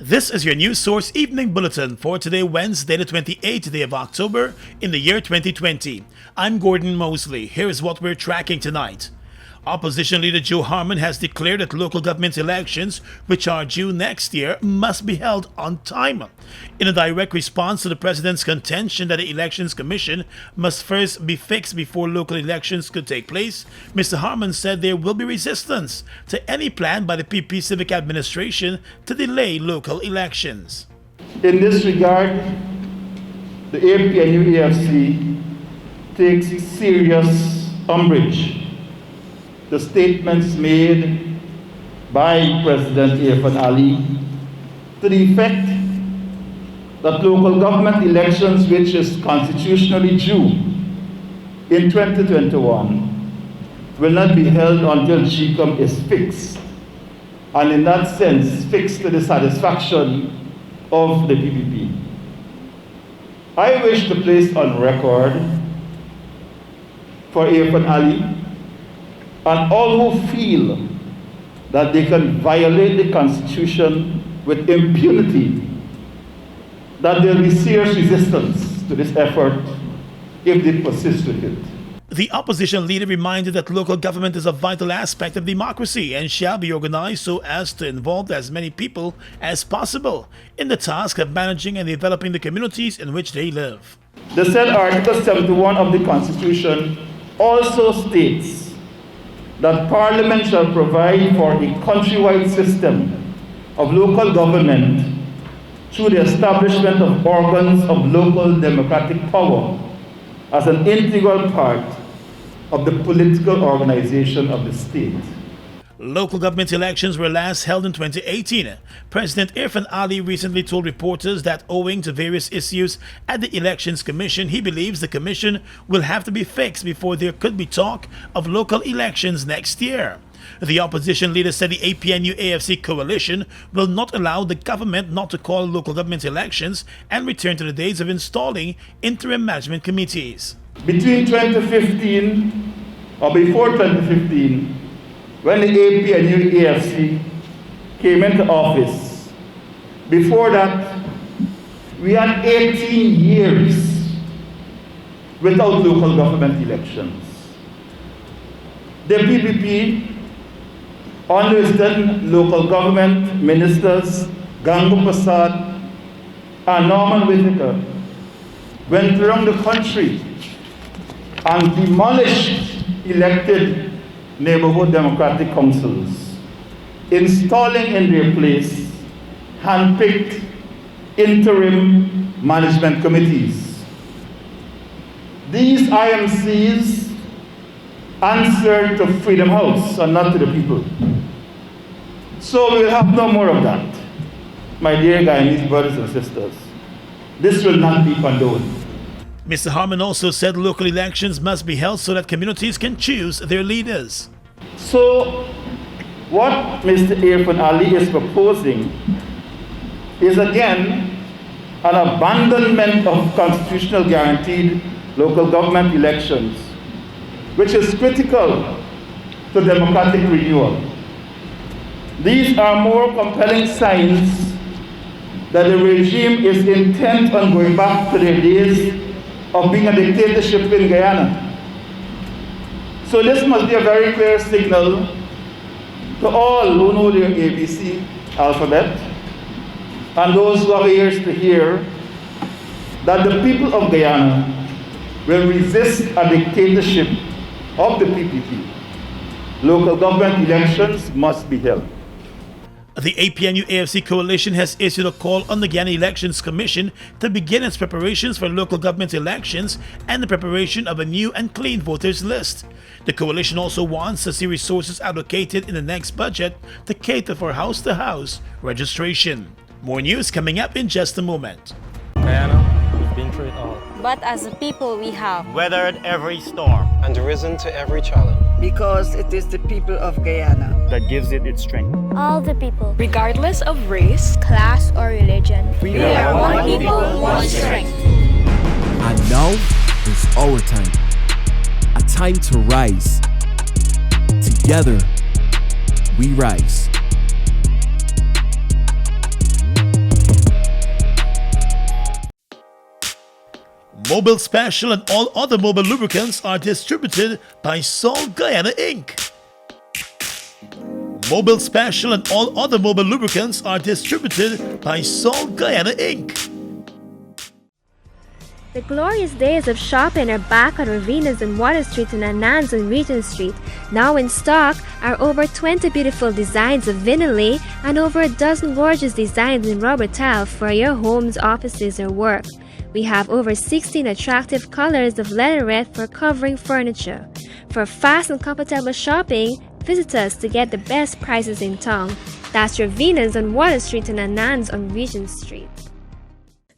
This is your news source evening bulletin for today, Wednesday, the 28th day of October in the year 2020. I'm Gordon Mosley. Here is what we're tracking tonight. Opposition leader Joe Harmon has declared that local government elections, which are due next year, must be held on time. In a direct response to the president's contention that the Elections Commission must first be fixed before local elections could take place, Mr. Harmon said there will be resistance to any plan by the PP Civic Administration to delay local elections. In this regard, the APNU-AFC takes serious umbrage the statements made by President Irfan Ali to the effect that local government elections, which is constitutionally due in 2021, will not be held until GCOM is fixed, and in that sense, fixed to the satisfaction of the PPP. I wish to place on record for Irfan Ali and all who feel that they can violate the Constitution with impunity, that there will be serious resistance to this effort if they persist with it. The opposition leader reminded that local government is a vital aspect of democracy and shall be organized so as to involve as many people as possible in the task of managing and developing the communities in which they live. The said Article 71 of the Constitution also states that Parliament shall provide for a countrywide system of local government through the establishment of organs of local democratic power as an integral part of the political organization of the state. Local government elections were last held in 2018. President Irfan Ali recently told reporters that owing to various issues at the Elections Commission, he believes the commission will have to be fixed before there could be talk of local elections next year. The opposition leader said the APNU-AFC coalition will not allow the government not to call local government elections and return to the days of installing interim management committees. Between 2015 or before 2015, when the APNU-AFC came into office, before that, we had 18 years without local government elections. The PPP, under its then local government ministers, Gangu Prasad and Norman Whitaker, went around the country and demolished elected neighborhood democratic councils, installing in their place hand-picked interim management committees. These IMCs answered to Freedom House and not to the people. So we will have no more of that. My dear Guyanese brothers and sisters, this will not be condoned. Mr. Harmon also said local elections must be held so that communities can choose their leaders. So, what Mr. Irfan Ali is proposing is again an abandonment of constitutional guaranteed local government elections, which is critical to democratic renewal. These are more compelling signs that the regime is intent on going back to their days of being a dictatorship in Guyana. So this must be a very clear signal to all who know their ABC alphabet and those who have ears to hear that the people of Guyana will resist a dictatorship of the PPP. Local government elections must be held. The APNU-AFC coalition has issued a call on the Guyana Elections Commission to begin its preparations for local government elections and the preparation of a new and clean voters list. The coalition also wants to see resources allocated in the next budget to cater for house-to-house registration. More news coming up in just a moment. Guyana, we've been through it all. But as a people we have weathered every storm and risen to every challenge. Because it is the people of Guyana that gives it its strength. all the people, regardless of race, class, or religion. We are one people, one strength. And now is our time. A time to rise. Together, we rise. Mobil Special and all other Mobil lubricants are distributed by Sol Guyana Inc. Mobil Special and all other Mobil lubricants are distributed by Sol Guyana Inc. The glorious days of shopping are back on Ravinas on Water Street and Anans on Regent Street. Now in stock are over 20 beautiful designs of vinyl and over a dozen gorgeous designs in rubber tile for your homes, offices, or work. We have over 16 attractive colors of leatherette for covering furniture. For fast and comfortable shopping, visit us to get the best prices in town. That's Ravinas on Water Street and Anans on Regent Street.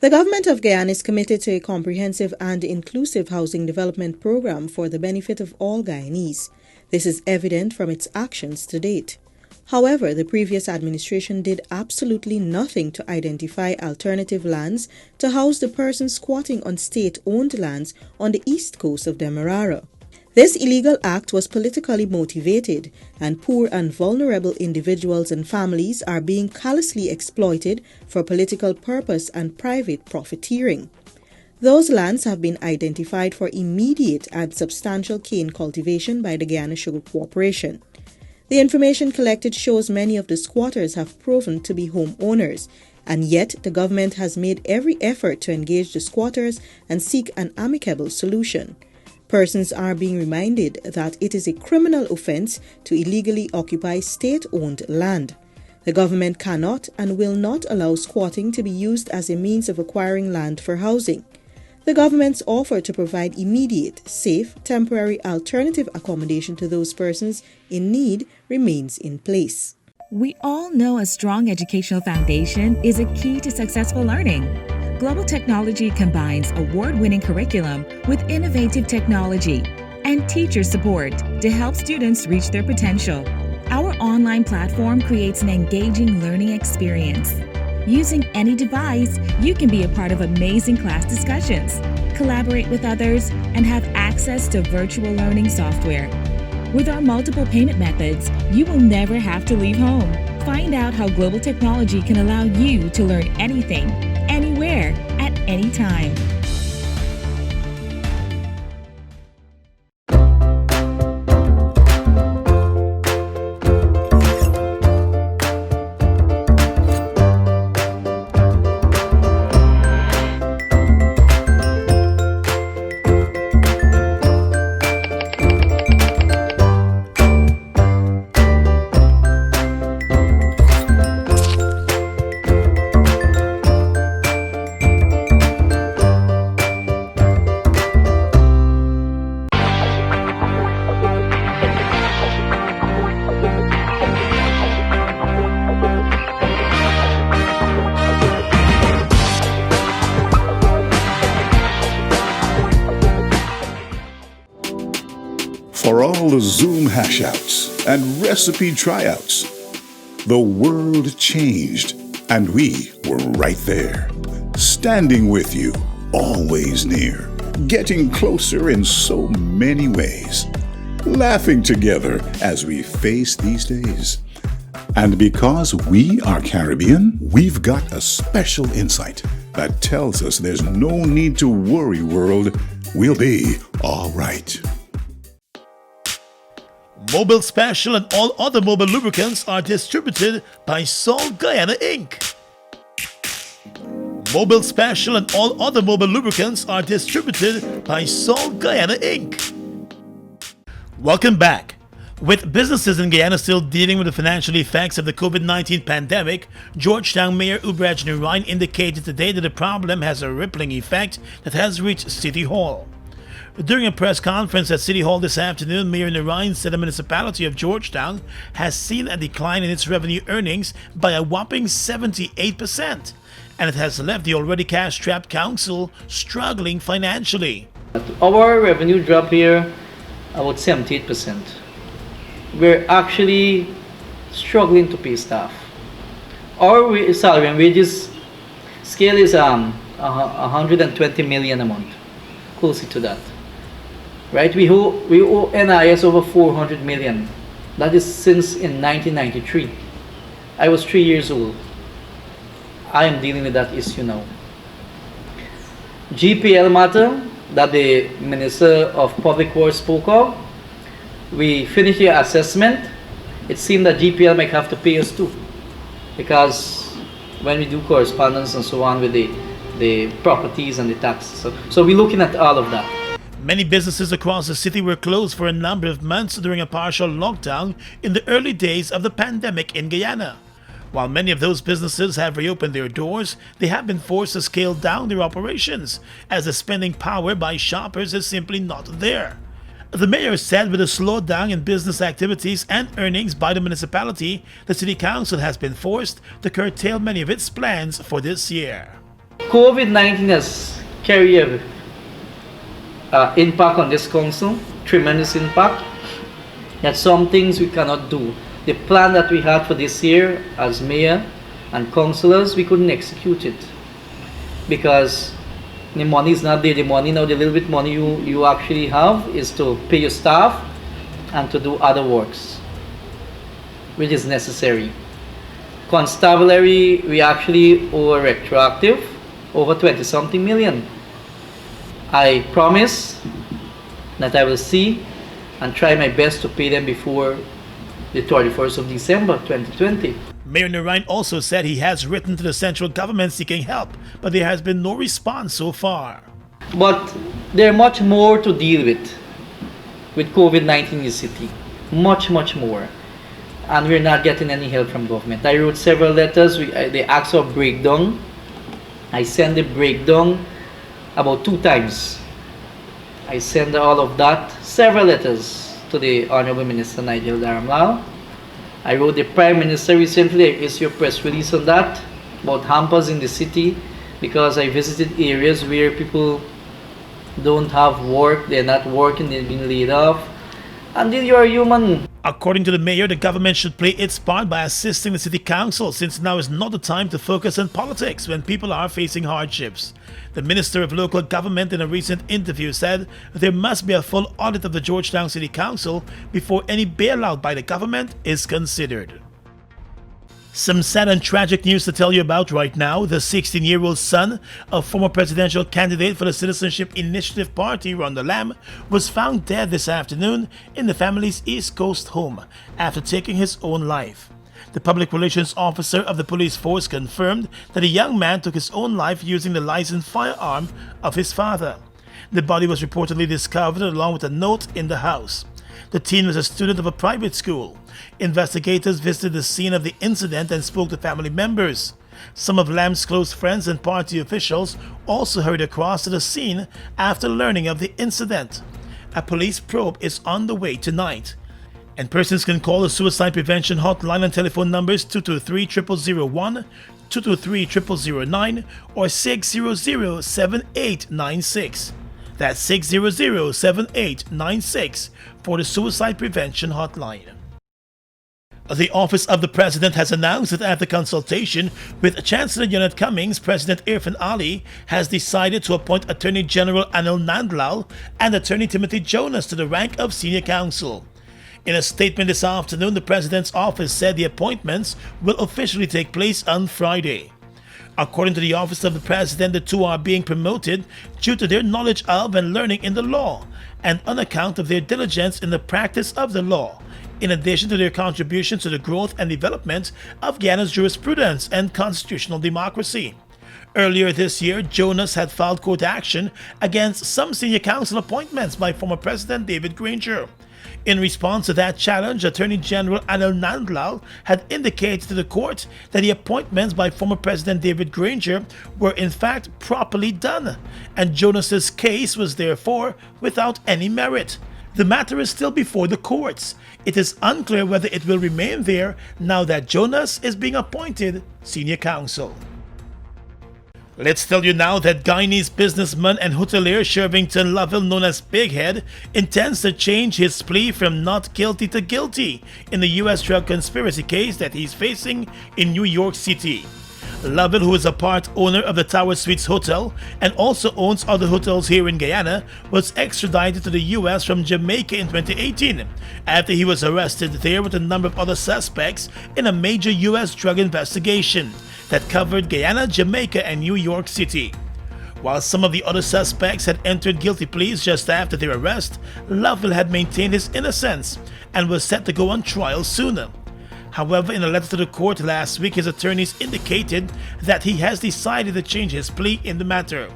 The government of Guyana is committed to a comprehensive and inclusive housing development program for the benefit of all Guyanese. This is evident from its actions to date. However, the previous administration did absolutely nothing to identify alternative lands to house the persons squatting on state-owned lands on the east coast of Demerara. This illegal act was politically motivated, and poor and vulnerable individuals and families are being callously exploited for political purpose and private profiteering. Those lands have been identified for immediate and substantial cane cultivation by the Guyana Sugar Corporation. The information collected shows many of the squatters have proven to be homeowners, and yet the government has made every effort to engage the squatters and seek an amicable solution. Persons are being reminded that it is a criminal offense to illegally occupy state-owned land. The government cannot and will not allow squatting to be used as a means of acquiring land for housing. The government's offer to provide immediate, safe, temporary alternative accommodation to those persons in need remains in place. We all know a strong educational foundation is a key to successful learning. Global Technology combines award-winning curriculum with innovative technology and teacher support to help students reach their potential. Our online platform creates an engaging learning experience. Using any device, you can be a part of amazing class discussions, collaborate with others, and have access to virtual learning software. With our multiple payment methods, you will never have to leave home. Find out how Global Technology can allow you to learn anything, anywhere, at any time. For all the Zoom hashouts and recipe tryouts, the world changed and we were right there, standing with you, always near, getting closer in so many ways, laughing together as we face these days. And because we are Caribbean, we've got a special insight that tells us there's no need to worry, world. We'll be all right. Mobil Special and all other Mobil lubricants are distributed by Sol Guyana Inc. Mobil Special and all other Mobil lubricants are distributed by Sol Guyana Inc. Welcome back. With businesses in Guyana still dealing with the financial effects of the COVID-19 pandemic, Georgetown Mayor Ubraj Narain indicated today that the problem has a rippling effect that has reached City Hall. During a press conference at City Hall this afternoon, Mayor Narain said the municipality of Georgetown has seen a decline in its revenue earnings by a whopping 78%, and it has left the already cash-strapped council struggling financially. Our revenue dropped here about 78%. We're actually struggling to pay staff. Our salary and wages scale is 120 million a month, close to that. Right, we owe NIS over 400 million. That is since in 1993. I was 3 years old. I am dealing with that issue now. GPL matter that the Minister of Public Works spoke of, we finished the assessment. It seemed that GPL might have to pay us too, because when we do correspondence and so on with the properties and the taxes. So we're looking at all of that. Many businesses across the city were closed for a number of months during a partial lockdown in the early days of the pandemic in Guyana. While many of those businesses have reopened their doors, they have been forced to scale down their operations, as the spending power by shoppers is simply not there. The mayor said with a slowdown in business activities and earnings by the municipality, the city council has been forced to curtail many of its plans for this year. COVID-19 has carried impact on this council, tremendous impact. That some things we cannot do. The plan that we had for this year as mayor and councillors, we couldn't execute it because the money is not there. The money now, the little bit money you actually have is to pay your staff and to do other works, which is necessary. Constabulary, we actually owe retroactive over 20-something million. I promise that I will see and try my best to pay them before the 31st of December 2020. Mayor Narain also said he has written to the central government seeking help, but there has been no response so far. But there's much more to deal with COVID-19 in the city. Much more. And we're not getting any help from government. I wrote several letters. They asked for a breakdown. I sent the breakdown about 2 times. I sent all of that, several letters to the Honorable Minister Nigel Daramlal. I wrote the Prime Minister recently. I issued a press release on that about hampers in the city, because I visited areas where people don't have work, they're not working, they've been laid off. And then you're human. According to the mayor, the government should play its part by assisting the city council, since now is not the time to focus on politics when people are facing hardships. The Minister of Local Government in a recent interview said there must be a full audit of the Georgetown City Council before any bailout by the government is considered. Some sad and tragic news to tell you about right now. The 16-year-old son of former presidential candidate for the Citizenship Initiative Party, Rhonda Lamb, was found dead this afternoon in the family's East Coast home after taking his own life. The public relations officer of the police force confirmed that a young man took his own life using the licensed firearm of his father. The body was reportedly discovered along with a note in the house. The teen was a student of a private school. Investigators visited the scene of the incident and spoke to family members. Some of Lamb's close friends and party officials also hurried across to the scene after learning of the incident. A police probe is on the way tonight. And persons can call the suicide prevention hotline on telephone numbers 223-0001, 223-0009, or 600-7896. That's 600-7896 for the suicide prevention hotline. The Office of the President has announced that after consultation with Chancellor Janet Cummings, President Irfan Ali has decided to appoint Attorney General Anil Nandlal and Attorney Timothy Jonas to the rank of Senior Counsel. In a statement this afternoon, the President's office said the appointments will officially take place on Friday. According to the Office of the President, the two are being promoted due to their knowledge of and learning in the law, and on account of their diligence in the practice of the law, in addition to their contributions to the growth and development of Guyana's jurisprudence and constitutional democracy. Earlier this year, Jonas had filed court action against some senior counsel appointments by former President David Granger. In response to that challenge, Attorney General Anil Nandlal had indicated to the court that the appointments by former President David Granger were in fact properly done, and Jonas's case was therefore without any merit. The matter is still before the courts. It is unclear whether it will remain there now that Jonas is being appointed senior counsel. Let's tell you now that Guyanese businessman and hotelier Shervington Lovell, known as Big Head, intends to change his plea from not guilty to guilty in the U.S. drug conspiracy case that he's facing in New York City. Lovell, who is a part owner of the Tower Suites Hotel and also owns other hotels here in Guyana, was extradited to the U.S. from Jamaica in 2018 after he was arrested there with a number of other suspects in a major U.S. drug investigation that covered Guyana, Jamaica, and New York City. While some of the other suspects had entered guilty pleas just after their arrest, Lovell had maintained his innocence and was set to go on trial sooner. However, in a letter to the court last week, his attorneys indicated that he has decided to change his plea in the matter.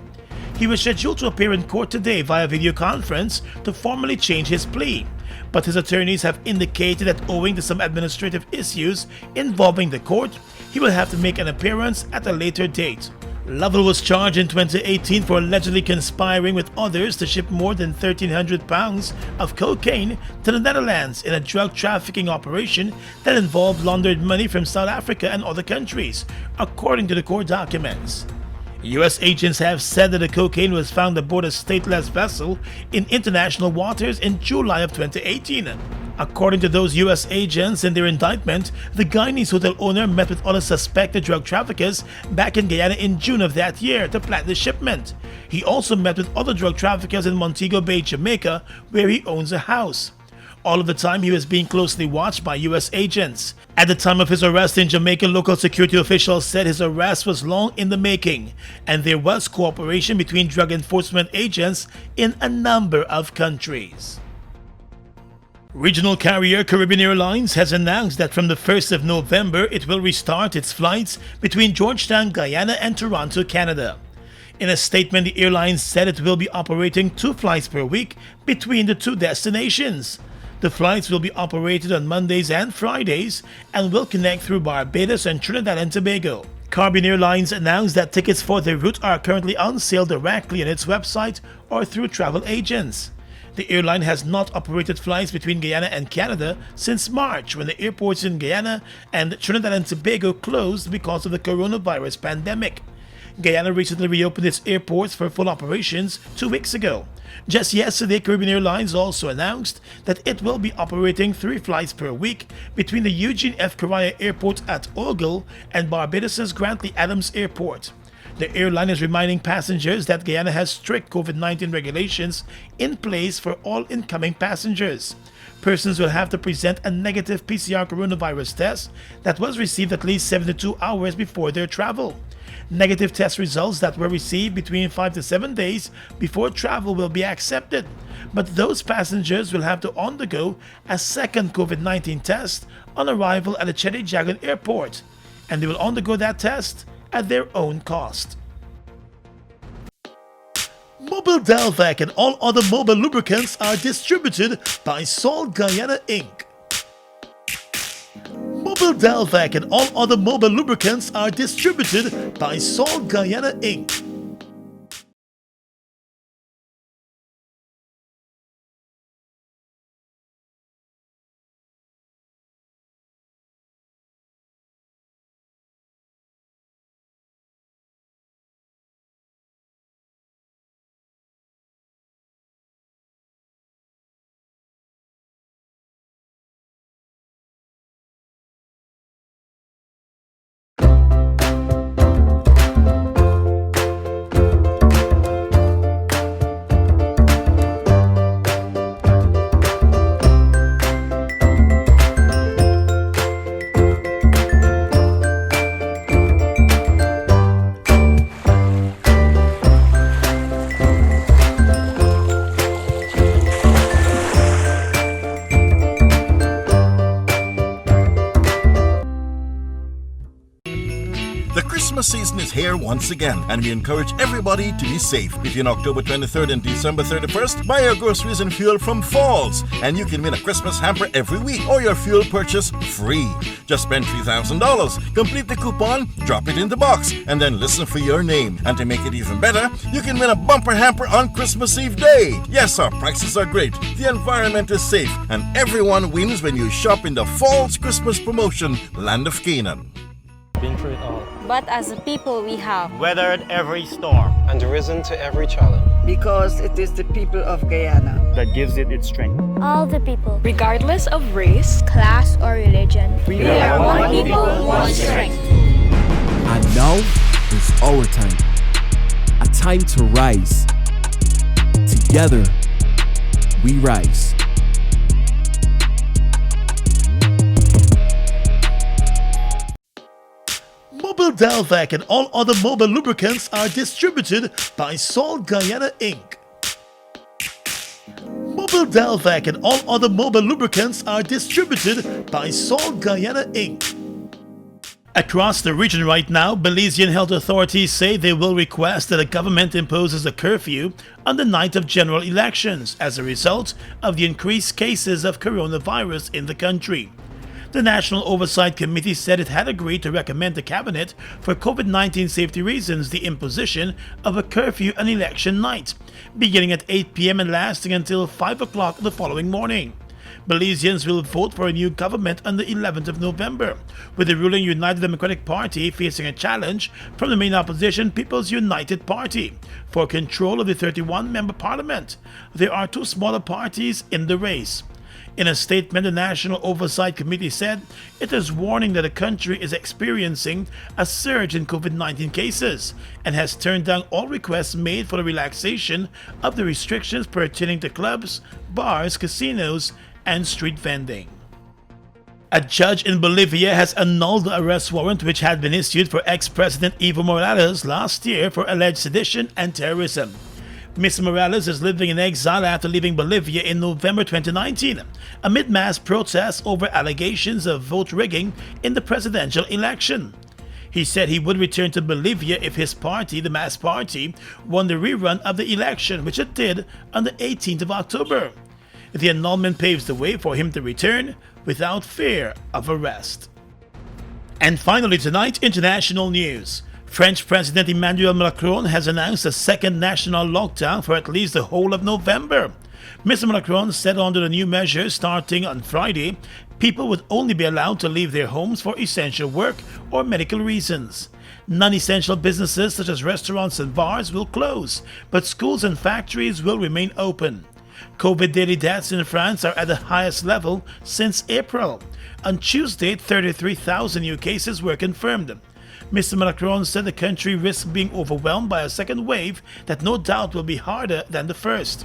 He was scheduled to appear in court today via video conference to formally change his plea, but his attorneys have indicated that owing to some administrative issues involving the court, he will have to make an appearance at a later date. Lovell was charged in 2018 for allegedly conspiring with others to ship more than 1,300 pounds of cocaine to the Netherlands in a drug trafficking operation that involved laundered money from South Africa and other countries, according to the court documents. U.S. agents have said that the cocaine was found aboard a stateless vessel in international waters in July of 2018. According to those U.S. agents in their indictment, the Guyanese hotel owner met with other suspected drug traffickers back in Guyana in June of that year to plan the shipment. He also met with other drug traffickers in Montego Bay, Jamaica, where he owns a house. All of the time, he was being closely watched by U.S. agents. At the time of his arrest in Jamaica, local security officials said his arrest was long in the making, and there was cooperation between drug enforcement agents in a number of countries. Regional carrier Caribbean Airlines has announced that from the 1st of November, it will restart its flights between Georgetown, Guyana and Toronto, Canada. In a statement, the airline said it will be operating 2 flights per week between the 2 destinations. The flights will be operated on Mondays and Fridays and will connect through Barbados and Trinidad and Tobago. Caribbean Airlines announced that tickets for the route are currently on sale directly on its website or through travel agents. The airline has not operated flights between Guyana and Canada since March, when the airports in Guyana and Trinidad and Tobago closed because of the coronavirus pandemic. Guyana recently reopened its airports for full operations 2 weeks ago. Just yesterday, Caribbean Airlines also announced that it will be operating 3 flights per week between the Eugene F. Correa Airport at Ogle and Barbados' Grantley Adams Airport. The airline is reminding passengers that Guyana has strict COVID-19 regulations in place for all incoming passengers. Persons will have to present a negative PCR coronavirus test that was received at least 72 hours before their travel. Negative test results that were received between 5 to 7 days before travel will be accepted, but those passengers will have to undergo a second COVID-19 test on arrival at the Cheddi Jagan Airport, and they will undergo that test at their own cost. Mobile Delvac and all other mobile lubricants are distributed by Salt Guyana Inc. Mobile Delvac and all other mobile lubricants are distributed by Salt Guyana Inc. Christmas season is here once again, and we encourage everybody to be safe. Between October 23rd and December 31st, buy your groceries and fuel from Falls, and you can win a Christmas hamper every week or your fuel purchase free. Just spend $3,000, complete the coupon, drop it in the box, and then listen for your name. And to make it even better, you can win a bumper hamper on Christmas Eve day. Yes, our prices are great, the environment is safe, and everyone wins when you shop in the Falls Christmas promotion, Land of Canaan. Been through it all. But as a people we have Weathered every storm. And risen to every challenge. Because it is the people of Guyana that gives it its strength. all the people, Regardless of race, class or religion. we are one people, one strength. And now is our time. A time to rise. Together, we rise. Mobile Delvac and all other mobile lubricants are distributed by Salt Guyana Inc. Mobile Delvac and all other mobile lubricants are distributed by Salt Guyana Inc. Across the region right now, Belizean health authorities say they will request that the government imposes a curfew on the night of general elections as a result of the increased cases of coronavirus in the country. The National Oversight Committee said it had agreed to recommend the Cabinet for COVID-19 safety reasons the imposition of a curfew on election night, beginning at 8 p.m. and lasting until 5 o'clock the following morning. Belizeans will vote for a new government on the 11th of November, with the ruling United Democratic Party facing a challenge from the main opposition People's United Party for control of the 31-member parliament. There are two smaller parties in the race. In a statement, the National Oversight Committee said it is warning that the country is experiencing a surge in COVID-19 cases and has turned down all requests made for the relaxation of the restrictions pertaining to clubs, bars, casinos, and street vending. A judge in Bolivia has annulled the arrest warrant which had been issued for ex-President Evo Morales last year for alleged sedition and terrorism. Mr. Morales is living in exile after leaving Bolivia in November 2019 amid mass protests over allegations of vote rigging in the presidential election. He said he would return to Bolivia if his party, the Mass Party, won the rerun of the election, which it did on the 18th of October. The annulment paves the way for him to return without fear of arrest. And finally tonight, international news. French President Emmanuel Macron has announced a second national lockdown for at least the whole of November. Mr. Macron said under the new measures starting on Friday, people would only be allowed to leave their homes for essential work or medical reasons. Non-essential businesses such as restaurants and bars will close, but schools and factories will remain open. COVID daily deaths in France are at the highest level since April. On Tuesday, 33,000 new cases were confirmed. Mr. Macron said the country risks being overwhelmed by a second wave that no doubt will be harder than the first.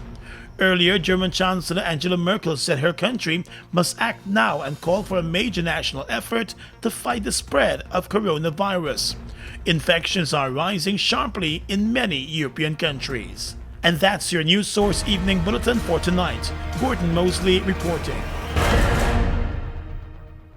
Earlier, German Chancellor Angela Merkel said her country must act now and called for a major national effort to fight the spread of coronavirus. Infections are rising sharply in many European countries. And that's your News Source Evening Bulletin for tonight. Gordon Mosley reporting.